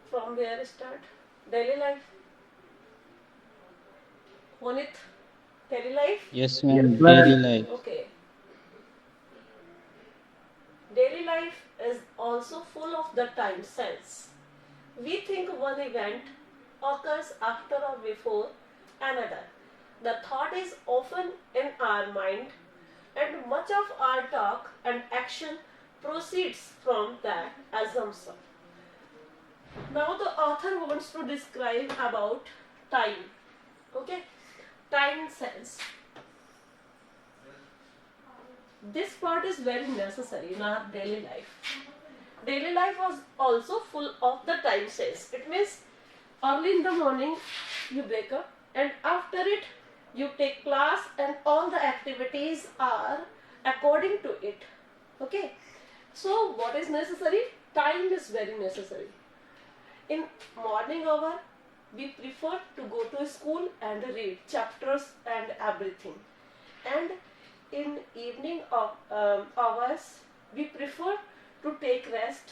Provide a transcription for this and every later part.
From where start? Daily life. Punit, daily life? Yes, Yes, ma'am. ma'am. Daily life. Okay. Daily life is also full of the time sense. We think one event occurs after or before another. The thought is often in our mind, and much of our talk and action proceeds from that assumption. Now the author wants to describe about time. Okay? Time sense. This part is very necessary in our daily life. Daily life was also full of the time sense. It means early in the morning you wake up, and after it you take class, and all the activities are according to it. Okay? So what is necessary? Time is very necessary. In morning hour we prefer to go to school and read chapters and everything, and in evening hours we prefer to take rest,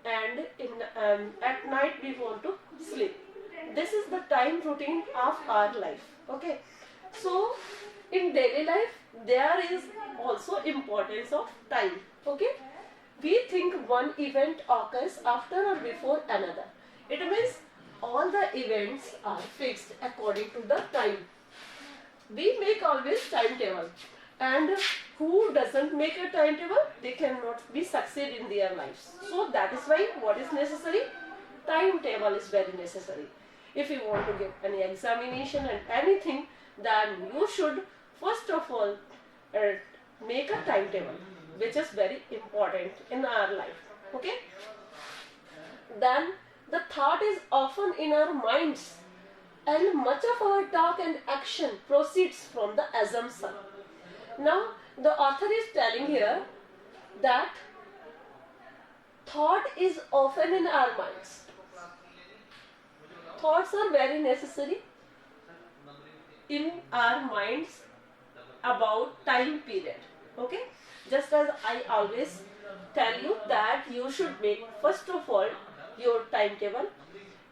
and at night we want to sleep. This is the time routine of our life. Okay, so in daily life there is also importance of time. Okay, we think one event occurs after or before another. It means all the events are fixed according to the time. We make always timetable, and who doesn't make a timetable, they cannot be succeed in their lives. So that is why what is necessary? Timetable is very necessary. If you want to give any examination and anything, then you should first of all make a timetable, which is very important in our life. Okay, then the thought is often in our minds, and much of our talk and action proceeds from the assumption. Now, the author is telling here that thought is often in our minds. Thoughts are very necessary in our minds about time period. Okay? Just as I always tell you that you should make first of all your timetable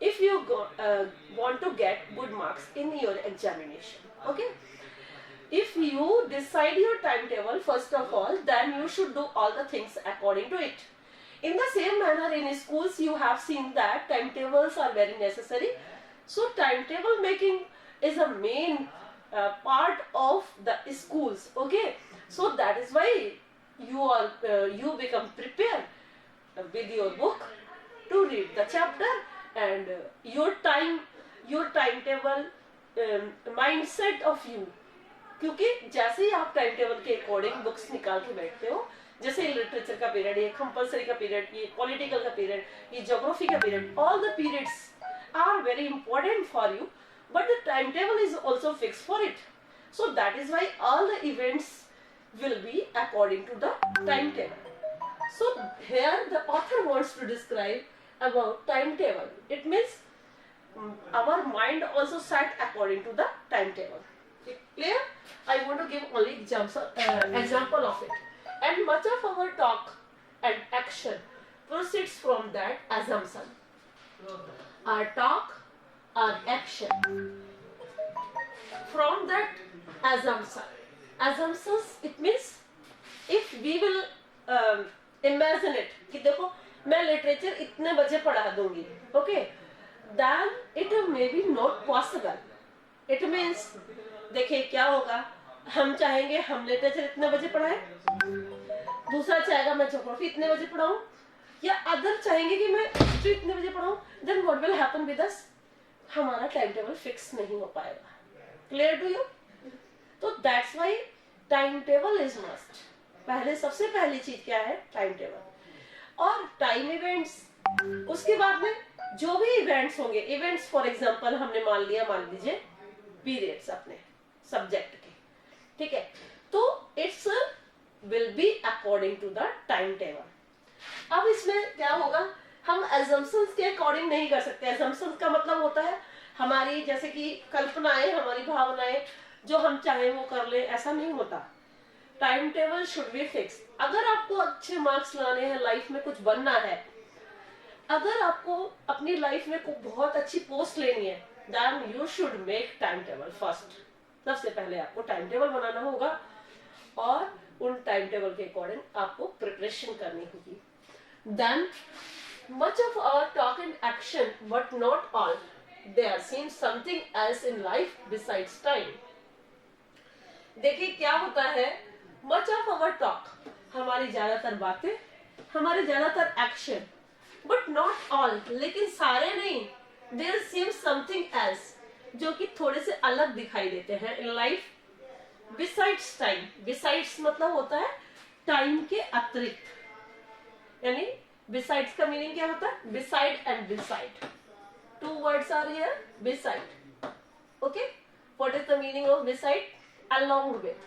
if you want to get good marks in your examination. Okay, if you decide your timetable first of all, then you should do all the things according to it. In the same manner, in schools you have seen that timetables are very necessary. So timetable making is a main part of the schools. Okay, so that is why you become prepared with your book to read the chapter, and your timetable mindset of you. क्योंकि जैसे ही आप time table के according books निकाल के बैठते हो, जैसे literature का पीरियड, ये कंपलसरी का पीरियड, ये पॉलिटिकल का पीरियड, ये ज्योग्राफी का period, all the periods are very important for you, but the timetable is also fixed for it. So that is why all the events will be according to the timetable. So here the author wants to describe about timetable. It means our mind also set according to the timetable. Clear? I want to give only example of it. And much of our talk and action proceeds from that assumption. Our talk, our action, from that assumption. Assumptions, it means if we will imagine it कि देखो मैं literature इतने बजे पढ़ा दूंगी, okay, then it may be not possible. It means देखिए क्या होगा, हम चाहेंगे हम लिटरेचर इतने बजे पढ़ाएं, दूसरा चाहेगा मैं ज्योग्राफी इतने बजे पढ़ाऊं, या अदर चाहेंगे कि मैं हिस्ट्री इतने बजे पढ़ाऊं, then what will happen with us? हमारा टाइम टेबल फिक्स नहीं हो पाएगा. Clear to you? तो that's why time table is must. पहले सबसे पहली चीज क्या है? Time table. और टाइम इवेंट्स, उसके बाद में जो भी इवेंट्स होंगे, इवेंट्स फॉर एग्जांपल हमने मान लीजिए पीरियड्स अपने सब्जेक्ट के, ठीक है, तो it's will be according to the time table. अब इसमें क्या होगा, हम assumptions के अकॉर्डिंग नहीं कर सकते. assumptions का मतलब होता है हमारी जैसे कि कल्पनाएं, हमारी भावनाएं, जो हम चाहें वो कर ले, ऐसा नहीं होता. Time table should be fix. अगर आपको अच्छे मार्क्स लाने हैं, लाइफ में कुछ बनना है, अगर आपको अपनी लाइफ में बहुत अच्छी पोस्ट लेनी है, then you should make time table first. सबसे पहले आपको टाइम टेबल बनाना होगा और उन टाइम टेबल के अकॉर्डिंग आपको प्रिपरेशन करनी होगी। Then much of our talk and action, but not all, there seems something else in life besides time. देखिए क्या होता है, much of our talk, हमारी ज्यादातर बातें, हमारे ज्यादातर एक्शन, but not all, लेकिन सारे नहीं, there seems something else, जो कि थोड़े से अलग दिखाई देते हैं in life besides time. besides मतलब होता है टाइम के अतिरिक्त, यानी besides का मीनिंग क्या होता है, beside and beside, two words are here, beside. Okay, what is the meaning of beside? Along with.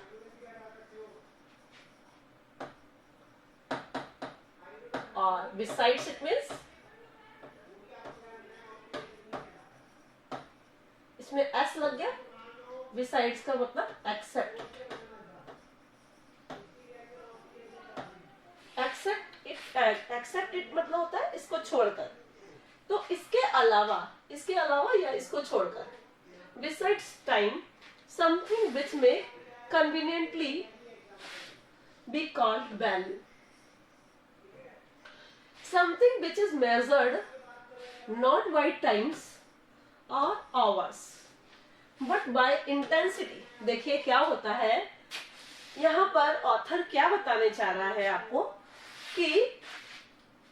और besides it means, इसमें s लग गया, besides का मतलब except. एक्सेप्ट इट मतलब होता है इसको छोड़कर, तो इसके अलावा या इसको छोड़कर, बिसाइड्स टाइम समथिंग विच में conveniently be called value, something which is measured not by times और आवर्स बट बाय इंटेंसिटी। देखिए क्या होता है यहाँ पर, ऑथर क्या बताने चाह रहा है आपको कि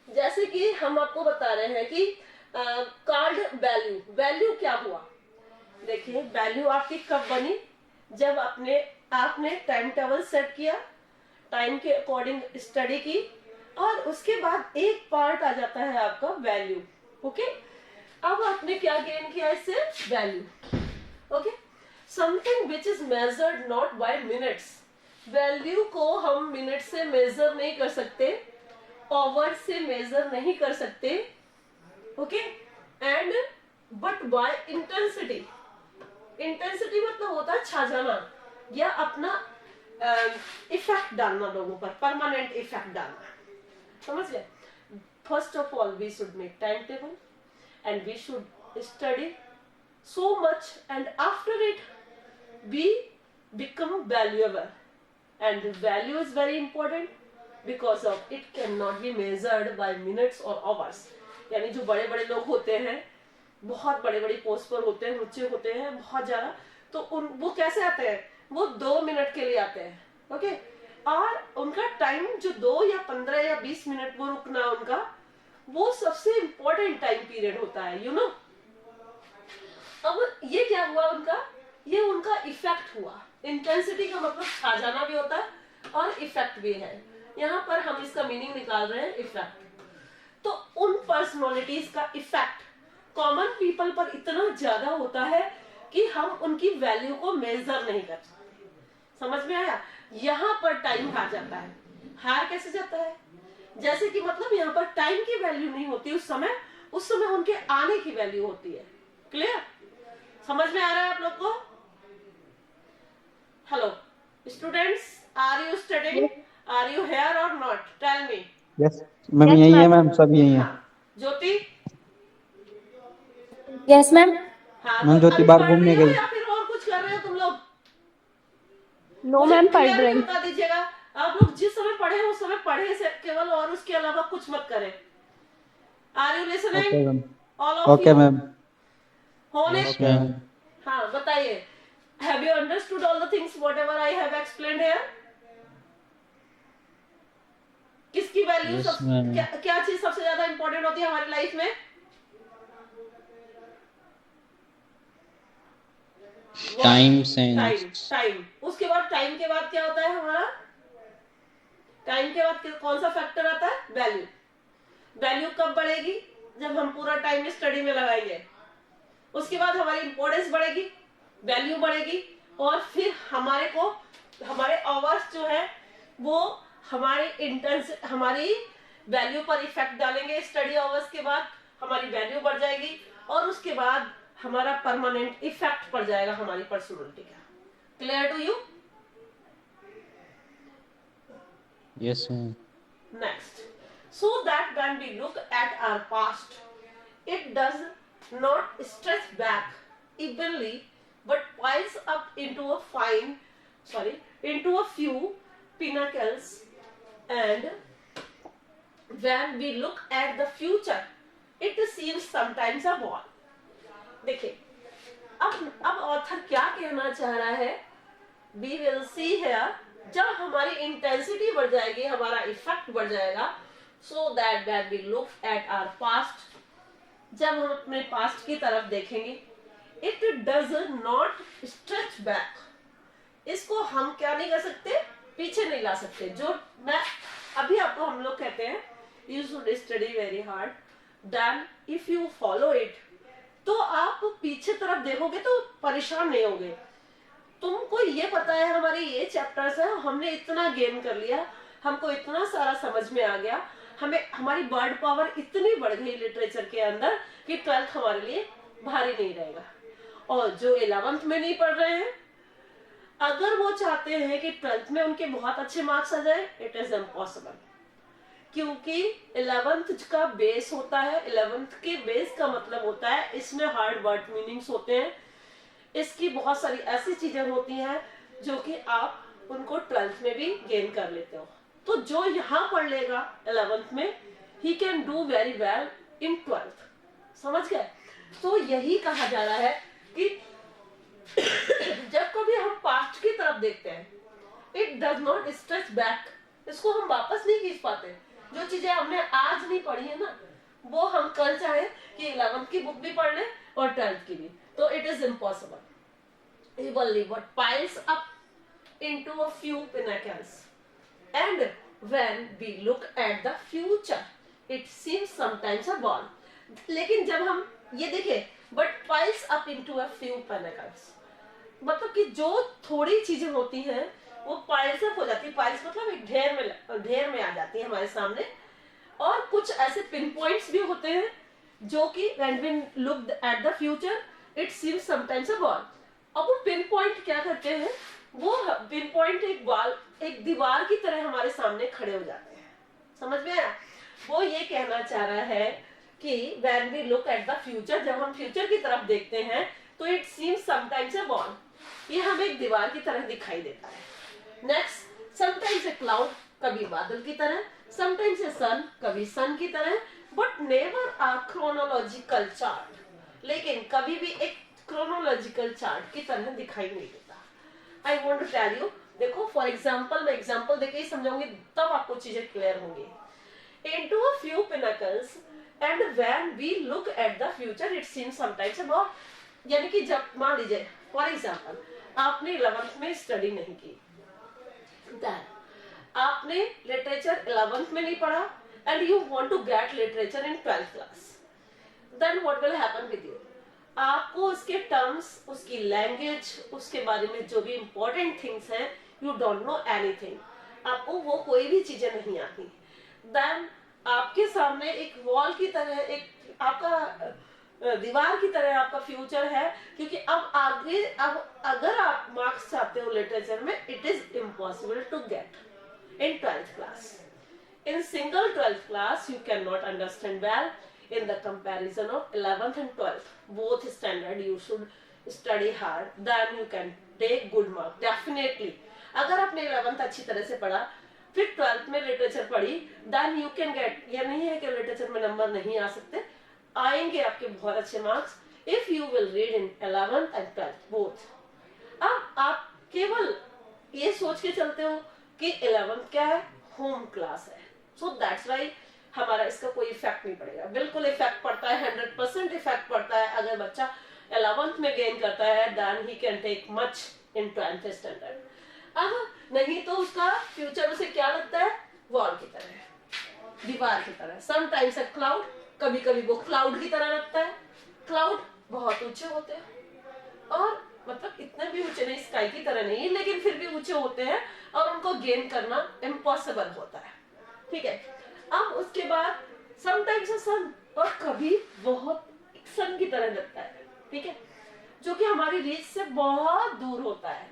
जैसे कि हम आपको बता रहे हैं कि कॉल्ड वैल्यू क्या हुआ। देखिए वैल्यू आपकी कब बनी, जब आपने टाइम टेबल सेट किया, टाइम के अकॉर्डिंग स्टडी की, और उसके बाद एक पार्ट आ जाता है आपका वैल्यू। ओके, अब आपने क्या गेन किया इससे, value. Okay, something which is measured not bye minutes, value को हम मिनट से मेजर नहीं कर सकते, आवर से मेजर नहीं कर सकते। Okay, and but by intensity, intensity मतलब होता है छा जाना या अपना इफेक्ट डालना लोगों पर, परमानेंट इफेक्ट डालना, समझ गए। First of all we should make time table and we should study so much, and after it we become valuable, and value is very important because of it cannot be measured by minutes or hours. यानी जो बड़े बड़े लोग होते हैं, बहुत बड़े बड़ी पोस्ट पर होते हैं, ऊंचे होते हैं बहुत ज्यादा, तो वो कैसे आते हैं, वो 2 मिनट के लिए आते हैं। ओके, और उनका टाइम जो 2 या 15 या 20 मिनट वो रुकना, उनका वो सबसे इंपॉर्टेंट टाइम पीरियड होता है, यू नो। अब ये क्या हुआ उनका, ये उनका इफेक्ट हुआ। इंटेंसिटी का मतलब छा जाना भी होता है और इफेक्ट भी है, यहाँ पर हम इसका मीनिंग निकाल रहे हैं इफेक्ट। तो उन पर्सनालिटीज का इफेक्ट कॉमन पीपल पर इतना ज्यादा होता है कि हम उनकी वैल्यू को मेजर नहीं कर सकते। समझ में आया, यहाँ पर टाइम हार जाता है। हार कैसे जाता है, जैसे कि मतलब यहाँ पर टाइम की वैल्यू नहीं होती, उस समय उनके आने की वैल्यू होती है। क्लियर, समझ में आ रहा है आप लोग को। Hello, students, are you studying? Are you here or not? Tell me. Yes, ma'am यही है मैम, सब यही है। ज्योति? Yes ma'am. हाँ, मैम ज्योति बाहर घूमने गई या फिर और कुछ कर रहे हो तुम लोग? नो मैम, पढ़ रहे हैं। बता दीजिएगा आप लोग, जिस समय पढ़े उस समय पढ़े से केवल, और उसके अलावा कुछ मत करें। Are you listening? Okay ma'am. All of okay you? Ma'am. होने? ओके। हाँ बताइए, have you understood all the things whatever I have explained here? किसकी वैल्यू क्या चीज सबसे ज्यादा इंपॉर्टेंट होती है हमारी लाइफ में? Time sense. टाइम। उसके बाद टाइम के बाद क्या होता है हमारा, टाइम के बाद कौन सा फैक्टर आता है, वैल्यू। वैल्यू कब बढ़ेगी, जब हम पूरा टाइम स्टडी में लगाएंगे। उसके बाद हमारी इंपॉर्टेंस बढ़ेगी, वैल्यू बढ़ेगी, और फिर हमारे आवर्स जो है वो हमारी वैल्यू पर इफेक्ट डालेंगे। स्टडी आवर्स के बाद हमारी वैल्यू बढ़ जाएगी, और उसके बाद हमारा परमानेंट इफेक्ट पड़ जाएगा हमारी पर्सनालिटी का। Clear to you? Yes, ma'am. Next, so that when we look at our past, it does not stretch back evenly but piles up into a few pinnacles, and when we look at the future it seems sometimes a wall. देखिए, अब author क्या कहना चाह रहा है, we will see here, जब हमारी intensity बढ़ जाएगी, हमारा इफेक्ट बढ़ जाएगा, so that when we look at our past, जब हम अपने पास्ट की तरफ देखेंगे, it does not stretch back, इसको हम क्या नहीं कर सकते, पीछे नहीं ला सकते। जो मैं अभी आपको हम लोग कहते हैं you should study very hard, then if you follow it, तो आप पीछे तरफ देखोगे तो परेशान नहीं होगे। तुमको ये पता है हमारे ये चैप्टर्स है, हमने इतना गेन कर लिया, हमको इतना सारा समझ में आ गया, हमें हमारी वर्ड पावर इतनी बढ़ गई लिटरेचर के अंदर कि 12th हमारे लिए भारी नहीं रहेगा। और जो 11th में नहीं पढ़ रहे हैं, अगर वो चाहते हैं कि 12th में उनके बहुत अच्छे मार्क्स आ जाए, इट इज इम्पॉसिबल, क्योंकि 11th का बेस होता है। 11th के बेस का मतलब होता है इसमें हार्ड वर्ड मीनिंग्स होते हैं, इसकी बहुत सारी ऐसी चीजें होती हैं जो कि आप उनको 12th में भी गेन कर लेते हो। तो जो यहाँ पढ़ लेगा 11th में, he can do very well in 12th, समझ गए? तो यही कहा जा रहा है कि जब कभी हम पास्ट की तरफ देखते हैं, it does not stretch back, इसको हम वापस नहीं खींच पाते। जो चीजें हमने आज नहीं पढ़ी है ना, वो हम कल चाहे कि 11th की बुक भी पढ़ लें और 12th की भी, तो it is impossible. Evenly what piles up into a few pinnacles, and when we look at the future it seems sometimes a ball। लेकिन जब हम ये देखें, but piles up into a few pinnacles, मतलब कि जो थोड़ी चीजें होती हैं वो पाइल्स अप हो जाती है। पाइल्स मतलब एक ढेर में आ जाती है हमारे सामने, और कुछ ऐसे पिन पॉइंट्स भी होते हैं जो कि when we look at the future it seems sometimes a ball। अब वो पिन पॉइंट क्या करते हैं, वो पिन पॉइंट एक दीवार की तरह हमारे सामने खड़े हो जाते हैं, समझ में आया? वो ये कहना चाह रहा है कि when we look at the future, जब हम फ्यूचर की तरफ देखते हैं तो it seems sometimes a ball, ये हमें एक दीवार की तरह दिखाई देता है। नेक्स्ट, समटाइम्स ए क्लाउड, कभी बादल की तरह, समटाइम्स ए सन, कभी सन की तरह, but never a chronological chart, लेकिन कभी भी एक क्रोनोलॉजिकल चार्ट की तरह दिखाई नहीं देता। I want to tell you, देखो फॉर एग्जांपल, मैं एग्जांपल देके ही समझाऊंगी, तब आपको चीजें क्लियर होंगी। Into a few pinnacles and when we look at the future it seems sometimes a ball, यानी कि जब मान लीजिए फॉर एग्जांपल आपने 11th में स्टडी नहीं की, आपने लिटरेचर 11th में नहीं पढ़ा and you want to get literature in 12th class, then what will happen with you? आपको उसके टर्म्स, उसकी लैंग्वेज, उसके बारे में जो भी इंपॉर्टेंट थिंग्स हैं, यू डोंट नो एनीथिंग, आपको वो कोई भी चीजें नहीं आती। देन आपके सामने एक वॉल की तरह, एक आपका दीवार की तरह आपका फ्यूचर है, क्योंकि अब आगे, अब अगर आप मार्क्स चाहते हो लिटरेचर में, it is impossible to get in 12th class. In single 12th class you can not understand well, in the comparison of 11th and 12th, both standard you should study hard, then you can take good mark definitely। अगर आपने 11th अच्छी तरह से पढ़ा, फिर 12th में literature पढ़ी, then you can get, ये नहीं है कि लिटरेचर में नंबर नहीं आ सकते, आएंगे आपके बहुत अच्छे marks if you will read in 11th and 12th both। अब आप केवल ये सोच के चलते हो कि 11th क्या है, होम क्लास है, so that's why हमारा इसका कोई इफेक्ट नहीं पड़ेगा। बिल्कुल इफेक्ट पड़ता है, 100% इफेक्ट पड़ता है। अगर बच्चा 11th में गेन करता है, then he can take much in 12th standard. अब नहीं तो उसका फ्यूचर उसे क्या लगता है, वॉल की तरह, दीवार की तरह। समटाइम्स अ क्लाउड, कभी कभी वो क्लाउड की तरह लगता है। क्लाउड बहुत ऊंचे होते हैं, और मतलब इतने भी ऊंचे नहीं, स्काई की तरह नहीं, लेकिन फिर भी ऊंचे होते हैं, और उनको गेन करना इम्पॉसिबल होता है, ठीक है। अब उसके बाद समटाइम्स सन, और कभी बहुत सन की तरह लगता है, ठीक है, जो कि हमारी रीच से बहुत दूर होता है।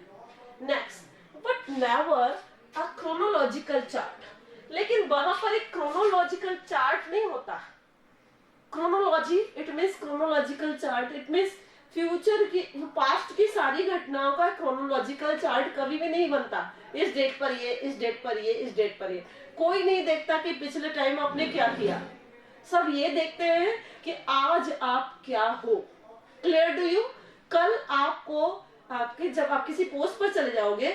Next, but never a chronological chart, लेकिन वहां पर एक क्रोनोलॉजिकल चार्ट नहीं होता। Chronology it means chronological chart, it means future की पास्ट की सारी घटनाओं का क्रोनोलॉजिकल चार्ट कभी भी नहीं बनता। इस डेट पर ये, इस डेट पर ये, इस डेट पर ये। कोई नहीं देखता कि पिछले टाइम आपने क्या किया, सब ये देखते हैं कि आज आप क्या हो। Clear to you? कल आपको आपके जब आप किसी पोस्ट पर चले जाओगे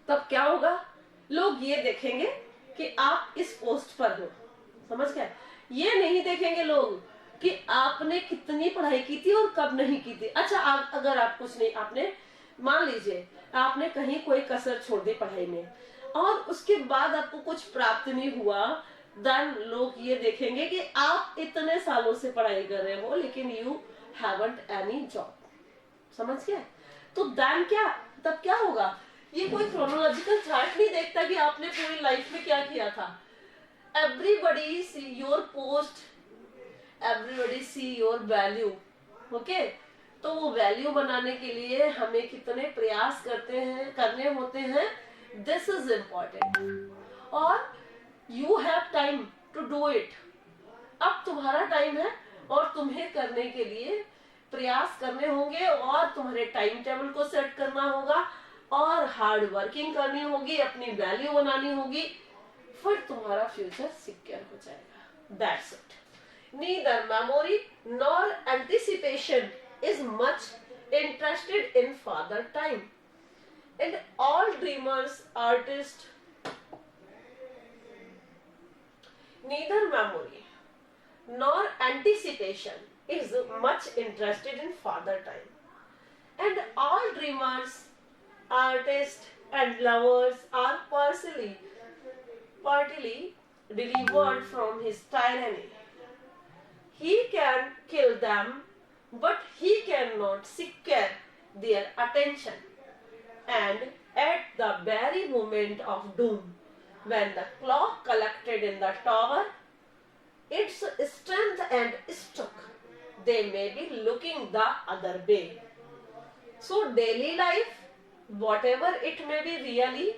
तब क्या होगा, लोग ये देखेंगे कि आप इस पोस्ट पर हो। समझ गए? ये नहीं देखेंगे लोग कि आपने कितनी पढ़ाई की थी और कब नहीं की थी। अच्छा, अगर आप कुछ नहीं, आपने मान लीजिए आपने कहीं कोई कसर छोड़ दी पढ़ाई में और उसके बाद आपको कुछ प्राप्त नहीं हुआ, देन लोग ये देखेंगे कि आप इतने सालों से पढ़ाई कर रहे हो लेकिन यू हैवंट एनी जॉब। समझ गए? तो देन क्या, तब क्या होगा, ये कोई क्रोनोलॉजिकल चार्ट नहीं देखता कि आपने पूरी लाइफ में क्या किया था। Everybody see your post, everybody see your value. Okay, तो वो वैल्यू बनाने के लिए हमें कितने प्रयास करने होते हैं, दिस इज इम्पोर्टेंट। और you have time to do it. अब तुम्हारा टाइम है और तुम्हें करने के लिए प्रयास करने होंगे और तुम्हारे टाइम टेबल को सेट करना होगा और हार्ड वर्किंग करनी होगी, अपनी वैल्यू बनानी होगी, फिर तुम्हारा फ्यूचर सिक्योर हो जाएगा। That's it. Neither memory nor anticipation is much interested in father time, and all dreamers, artists, neither memory nor anticipation is much interested in father time, and all dreamers, artists, and lovers are partly delivered from his tyranny. He can kill them, but he cannot secure their attention. And at the very moment of doom, when the clock collected in the tower its strength and struck, they may be looking the other way. So daily life, whatever it may be really,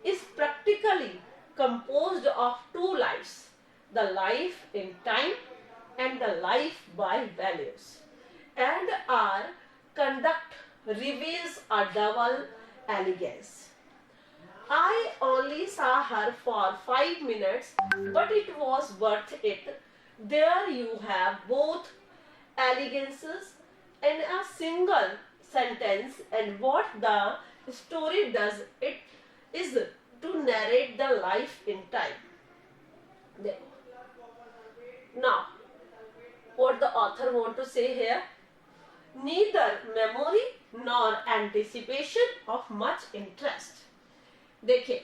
is practically composed of two lives: the life in time and the life by values. And our conduct reveals a double elegance. I only saw her for 5 minutes, but it was worth it. There you have both elegances in a single sentence, and what the story does it is to narrate the life in time. Now, what the author want to say here, neither memory nor anticipation of much interest. देखिए,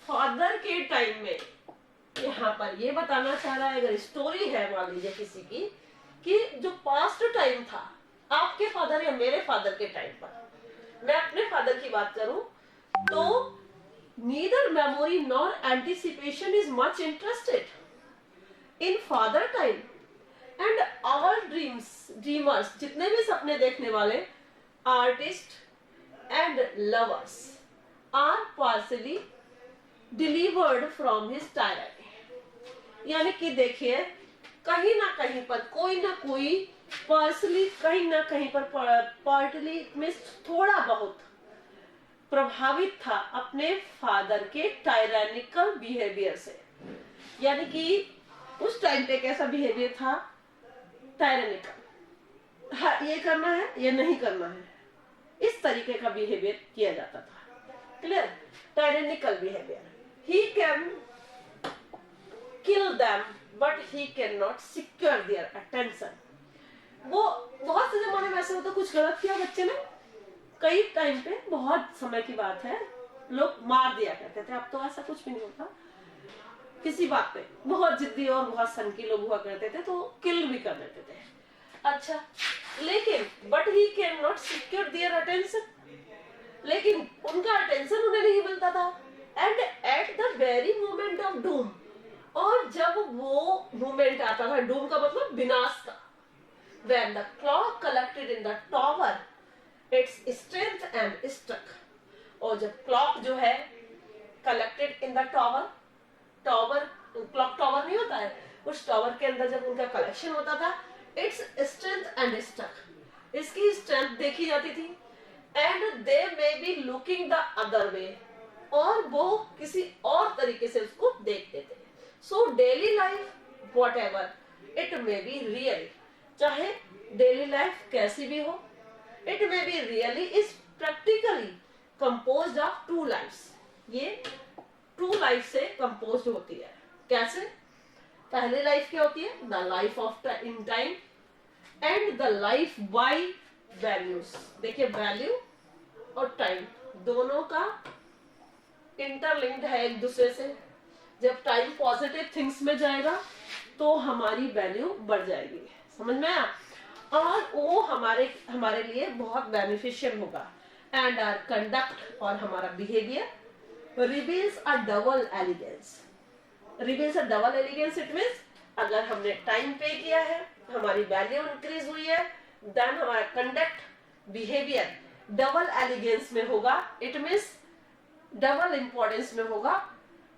father के time में यहाँ पर ये बताना चाह रहा है, अगर स्टोरी है मान लीजिए किसी की, कि जो पास्ट टाइम था आपके फादर या मेरे फादर के टाइम पर, मैं अपने फादर की बात करूं तो neither memory nor anticipation is much interested in father time. And all dreamers, जितने भी सपने देखने वाले, artists and lovers are partially delivered from his tyranny. यानी कि देखिए, कहीं ना कहीं पर कोई ना कोई पर्सनली, कहीं ना कहीं पर पार्टली में थोड़ा बहुत प्रभावित था अपने फादर के टायरानिकल बिहेवियर से। यानी कि उस टाइम पे कैसा बिहेवियर था, टायरानिकल, हाँ ये करना है ये नहीं करना है, इस तरीके का बिहेवियर किया जाता था। Clear? Tyrannical behaviour. He can kill them but he can not secure their attention. वो बहुत से जमाने में ऐसे होता, कुछ गलत किया बच्चे ने, कई टाइम पे, बहुत समय की बात है, लोग मार दिया करते थे। अब तो ऐसा कुछ भी नहीं होता। किसी बात पे बहुत जिद्दी और बहुत सनकी लोग हुआ करते थे तो किल भी कर देते थे। अच्छा, लेकिन but he can not secure their attention, लेकिन उनका अटेंशन उन्हें नहीं मिलता था। And at the very moment of doom, और जब वो मोमेंट आता था, डूम का मतलब विनाश का, when the clock collected in the tower its strength and struck, और जब क्लॉक जो है collected in the tower, tower, clock tower नहीं होता है, उस टावर के अंदर जब उनका कलेक्शन होता था, इट्स स्ट्रेंथ एंड स्ट्रक, इसकी स्ट्रेंथ देखी जाती थी, and they may be looking the other way, और वो किसी और तरीके से उसको देखते थे. So daily life whatever it may be real, चाहे डेली लाइफ कैसी भी हो, it may be really is practically composed of two lifes. ये टू लाइफ से कंपोज्ड होती है. कैसे? पहली लाइफ क्या होती है? The life of in time and the life by values. देखिए वैल्यू और टाइम दोनों का इंटरलिंक्ड है एक दूसरे से. जब टाइम पॉजिटिव थिंग्स में जाएगा तो हमारी वैल्यू बढ़ जाएगी. समझ में आया? और वो हमारे लिए बहुत बेनिफिशियल होगा. एंड आवर कंडक्ट और हमारा behaviour reveals a double allegiance. Reveals a double allegiance it means अगर हमने टाइम पे किया है, हमारी वैल्यू इंक्रीज हुई है, देन हमारा कंडक्ट बिहेवियर डबल एलिगेंस में होगा. इट मींस डबल इंपॉर्टेंस में होगा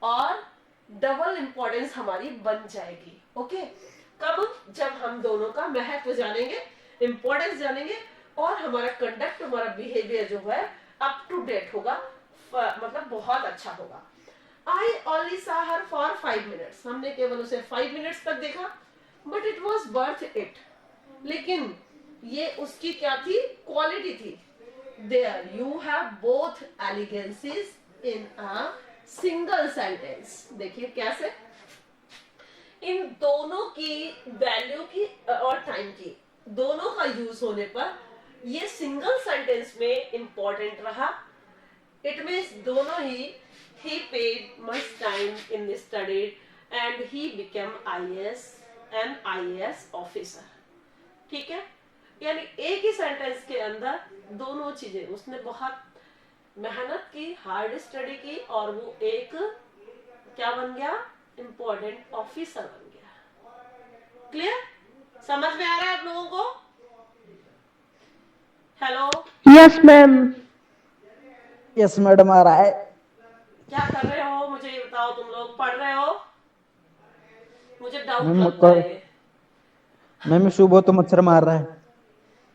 और डबल इंपॉर्टेंस हमारी बन जाएगी. ओके कब? जब हम दोनों का महत्व जानेंगे, इंपॉर्टेंस जानेंगे, और हमारा कंडक्ट, हमारा बिहेवियर जो है अप टू डेट होगा, मतलब बहुत अच्छा होगा. आई ओनली सा हर फॉर 5 मिनट्स. हमने केवल उसे 5 मिनट्स तक देखा, but it was worth it. लेकिन ये उसकी क्या थी? क्वालिटी थी. There you have both elegancies in a single sentence. देखिए कैसे इन दोनों की वैल्यू की और टाइम की दोनों का यूज होने पर ये सिंगल सेंटेंस में इंपॉर्टेंट रहा. इट मीन्स दोनों ही paid much time in study and he became IAS officer. ठीक है, यानी एक ही सेंटेंस के अंदर दोनों चीजें, उसने बहुत मेहनत की, हार्ड स्टडी की, और वो एक क्या बन गया? इंपॉर्टेंट ऑफिसर बन गया. क्लियर? समझ में आ रहा है आप लोगों को? Hello, yes ma'am. Yes madam आ रहा है. क्या कर रहे हो? मुझे ये बताओ. तुम लोग पढ़ रहे हो? मुझे डाउट मैम लगता है. मैम सुबह तो मच्छर मार रहा है.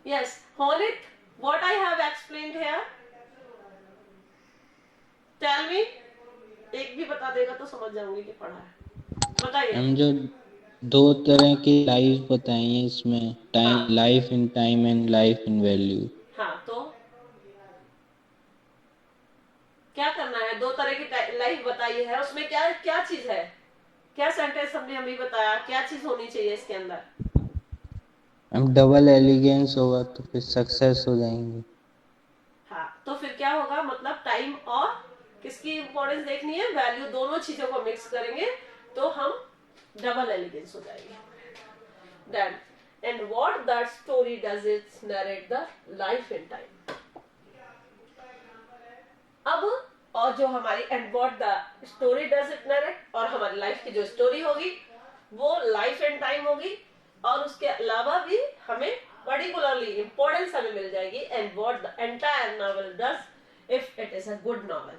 Yes, hold it. What I have explained here. Tell me. एक भी बता देगा तो समझ जाऊंगी कि पढ़ा है. बताइए. हम जो दो तरह की लाइफ बताई हैं इसमें, टाइम, हाँ. Life in time and life in value. हाँ, तो क्या करना है? दो तरह की लाइफ बताई है, उसमें क्या क्या चीज है? क्या सेंटेंस हमने अभी बताया? क्या चीज होनी चाहिए इसके अंदर? हम डबल एलिगेंस होगा तो फिर सक्सेस हो जाएंगे. हाँ, तो फिर क्या होगा? मतलब टाइम और किसकी इंपॉर्टेंस देखनी है? वैल्यू. दोनों चीजों को मिक्स करेंगे तो हम डबल एलिगेंस हो जाएंगे. Then and what that story does it narrate the life in time. अब और जो हमारी and what the story does it narrate, और हमारी लाइफ की जो स्टोरी होगी वो लाइफ एंड टाइम होगी, और उसके अलावा भी हमें पर्टिकुलरली इंपॉर्टेंस हमें मिल जाएगी. And what the entire novel does if it is a good novel.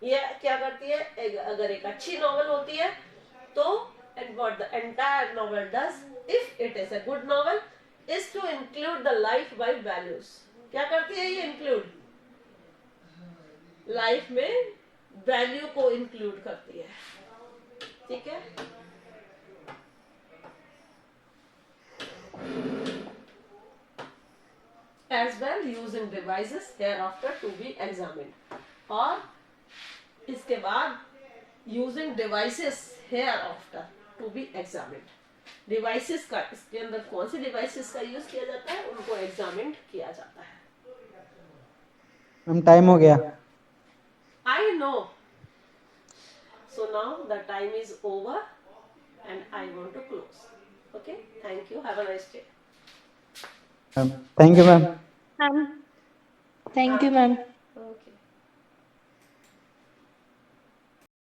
ये क्या करती है? अगर एक अच्छी नॉवेल होती है तो and what the entire novel does if it is a good novel is to include the life by values. क्या करती है ये? इंक्लूड, लाइफ में वैल्यू को इंक्लूड करती है. ठीक है, as well using devices hereafter to be examined. और इसके बाद using devices hereafter to be examined. Devices का, इसके अंदर कौन सी डिवाइसेस का यूज किया जाता है, उनको एग्जामिन किया जाता है. मैम टाइम हो गया. I know. So now the time is over and I want to close. Okay, thank you, have a nice day. Thank you ma'am. Ma'am. Thank you ma'am. Okay.